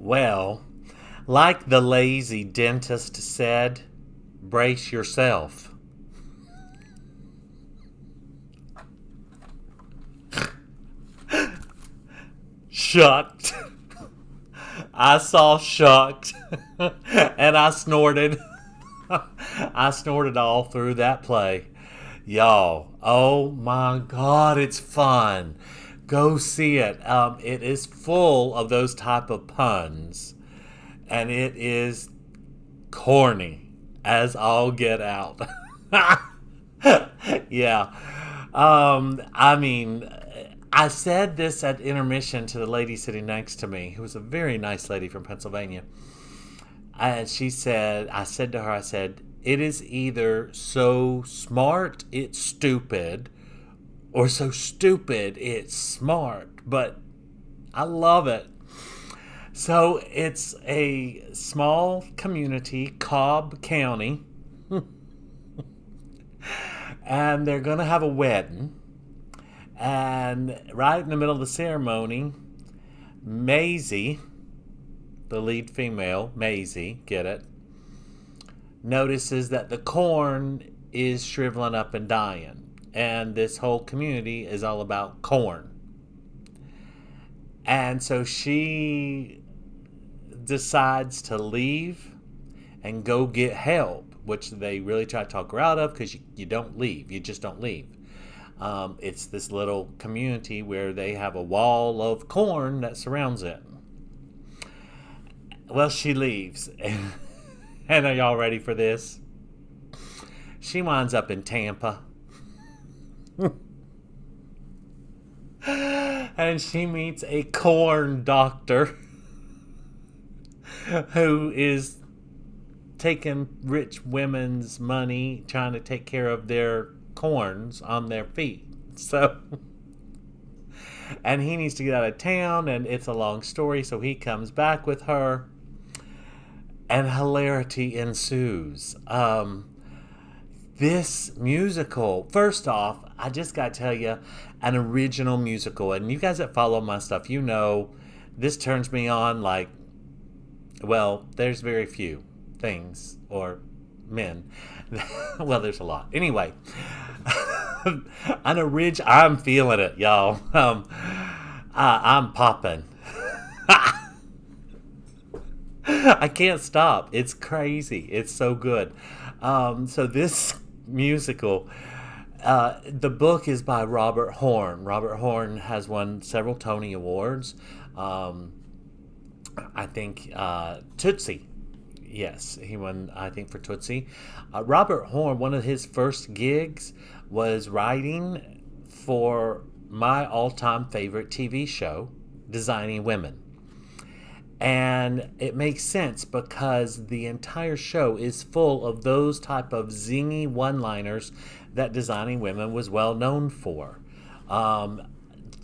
Well, like the lazy dentist said, brace yourself. Shucked. I saw Shucked and I snorted. I snorted all through that play. Y'all, oh my God, it's fun. Go see it. It is full of those type of puns, and it is corny as all get out. Yeah. I mean, I said this at intermission to the lady sitting next to me, who was a very nice lady from Pennsylvania. And she said, I said to her, I said, it is either so smart it's stupid, or so stupid it's smart. But I love it. So it's a small community, Cobb County, and they're going to have a wedding. And right in the middle of the ceremony, Maisie, the lead female, Maisie, get it, notices that the corn is shriveling up and dying. And this whole community is all about corn. And so she decides to leave and go get help, which they really try to talk her out of, because you don't leave. You just don't leave. It's this little community where they have a wall of corn that surrounds it. Well, she leaves. And are y'all ready for this? She winds up in Tampa. And she meets a corn doctor who is taking rich women's money, trying to take care of their corns on their feet. So, and he needs to get out of town, and it's a long story, so he comes back with her, and hilarity ensues. This musical, first off, I just got to tell you, an original musical, and you guys that follow my stuff, you know, this turns me on like, well, there's very few things, or men. Well, there's a lot. Anyway, I'm feeling it, y'all. I'm popping. I can't stop. It's crazy. It's so good. So this musical, the book is by Robert Horn. Robert Horn has won several Tony Awards. I think Tootsie. Yes, he won, I think, for Tootsie. Robert Horn, one of his first gigs was writing for my all-time favorite TV show, Designing Women. And it makes sense because the entire show is full of those type of zingy one-liners that Designing Women was well known for.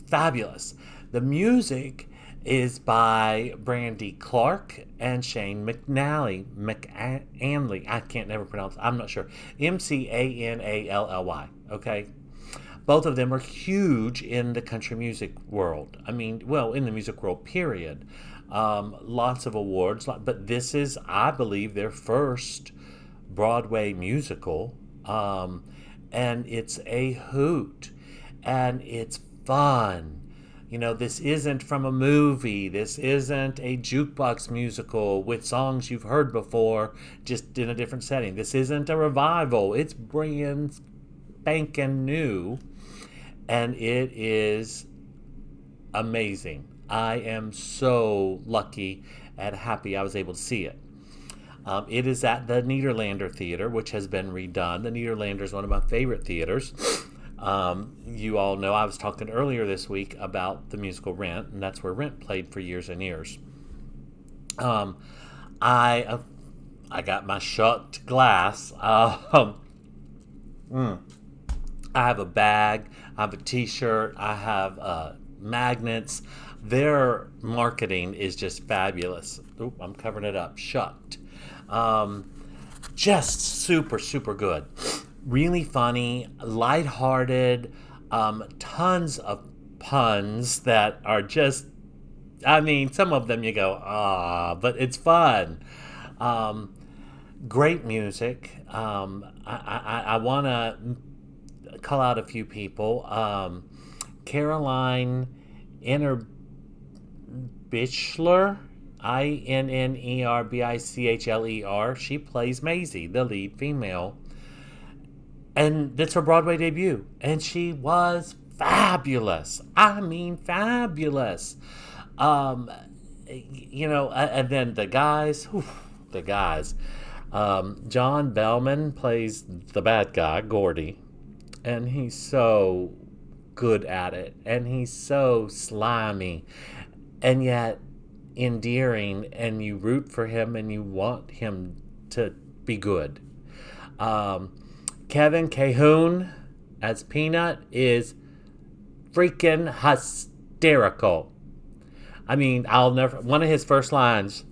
Fabulous. The music is by Brandy Clark and Shane McAnally. I can't never pronounce. I'm not sure. McAnally. Okay. Both of them are huge in the country music world. I mean, well, in the music world, period. Lots of awards, but this is, I believe, their first Broadway musical, and it's a hoot, and it's fun. You know, this isn't from a movie. This isn't a jukebox musical with songs you've heard before, just in a different setting. This isn't a revival. It's brand spanking new, and it is amazing. I am so lucky and happy I was able to see it. It is at the Nedelander Theatre, which has been redone. The Nedelander is one of my favorite theaters. You all know I was talking earlier this week about the musical Rent, and that's where Rent played for years and years. I got my Shucked glass. I have a bag. I have a T-shirt. I have magnets. Their marketing is just fabulous. Oop, I'm covering it up. Shucked. Just super, super good. Really funny, lighthearted, tons of puns that are just I mean, some of them you go, but it's fun. Um, Great music. I want to call out a few people. Caroline Inner Bichler, Innerbicchler. She plays Maisie, the lead female. And that's her Broadway debut. And she was fabulous. I mean, fabulous. Um, and then the guys, whew, the guys. John Bellman plays the bad guy, Gordy. And he's so good at it. And he's so slimy. And yet endearing. And you root for him and you want him to be good. Um, Kevin Cahoon as Peanut is freaking hysterical. I mean, I'll never. One of his first lines,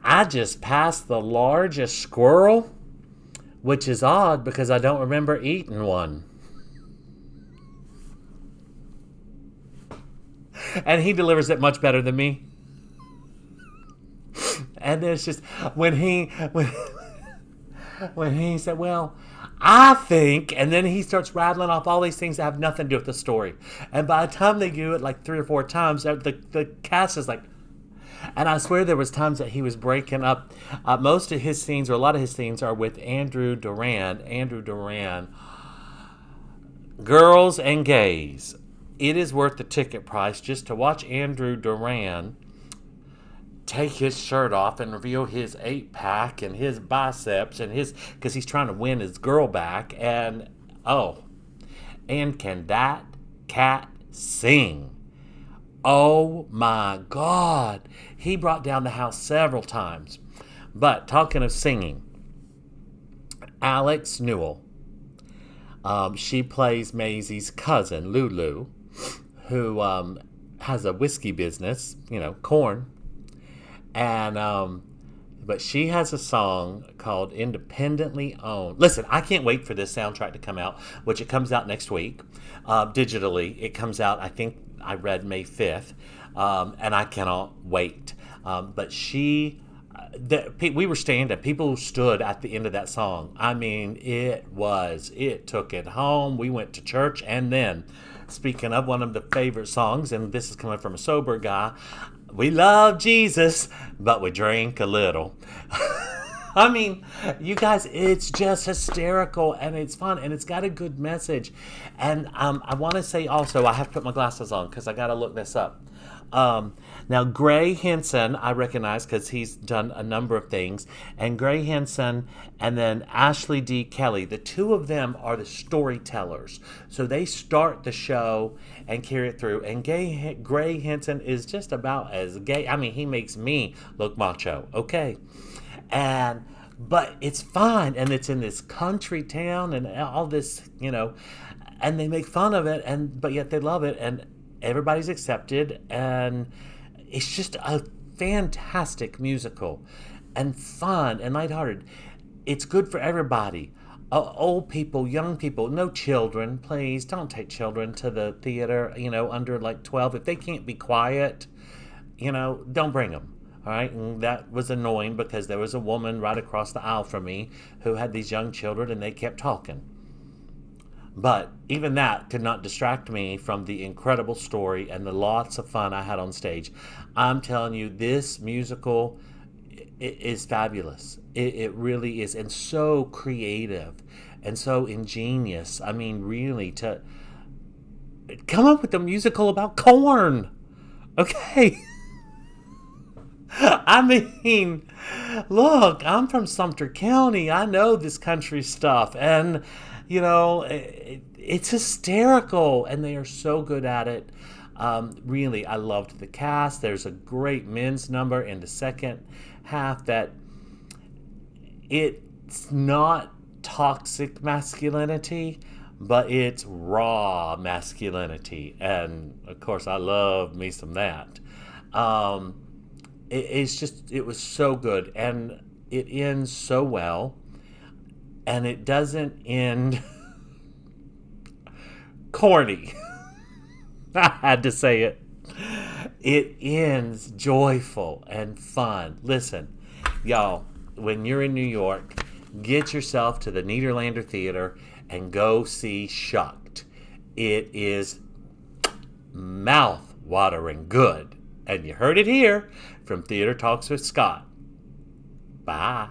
I just passed the largest squirrel, which is odd because I don't remember eating one. And he delivers it much better than me. And it's just when he said, well, I think, and then he starts rattling off all these things that have nothing to do with the story. And by the time they do it like 3 or 4 times, the cast is like, and I swear there was times that he was breaking up. Most of his scenes, or a lot of his scenes, are with Andrew Duran. Andrew Duran. Girls and gays. It is worth the ticket price just to watch Andrew Duran take his shirt off and reveal his 8-pack and his biceps and his, because he's trying to win his girl back. And and can that cat sing? Oh my God. He brought down the house several times. But talking of singing, Alex Newell, she plays Maisie's cousin, Lulu, who has a whiskey business, corn. And but she has a song called Independently Owned. Listen, I can't wait for this soundtrack to come out, which it comes out next week. Digitally, it comes out, I think I read May 5th, and I cannot wait. But we were standing, people stood at the end of that song. I mean, it took it home. We went to church, and then, speaking of one of the favorite songs, and this is coming from a sober guy, we love Jesus, but we drink a little. I mean, you guys, it's just hysterical and it's fun and it's got a good message. And I want to say also, I have to put my glasses on because I got to look this up. Now, Gray Henson, I recognize because he's done a number of things. And Gray Henson and then Ashley D. Kelly, the two of them are the storytellers. So they start the show and carry it through. And Gray Henson is just about as gay. I mean, he makes me look macho. Okay. But it's fine. And it's in this country town and all this, and they make fun of it. But yet they love it. And everybody's accepted. And it's just a fantastic musical and fun and lighthearted. It's good for everybody. Old people, young people, no children. Please don't take children to the theater, under like 12. If they can't be quiet, don't bring them. All right. And that was annoying because there was a woman right across the aisle from me who had these young children and they kept talking. But even that could not distract me from the incredible story and the lots of fun I had on stage. I'm telling you, this musical is fabulous. It really is. And so creative and so ingenious. I mean, really, to come up with a musical about corn. Okay. I mean, look, I'm from Sumter County. I know this country stuff. And it's hysterical, and they are so good at it. Really, I loved the cast. There's a great men's number in the second half that it's not toxic masculinity, but it's raw masculinity. And, of course, I love me some that. It was so good, and it ends so well. And it doesn't end corny. I had to say it. It ends joyful and fun. Listen, y'all, when you're in New York, get yourself to the Nedelander Theatre and go see Shucked. It is mouth-watering good. And you heard it here from Theater Talks with Scott. Bye.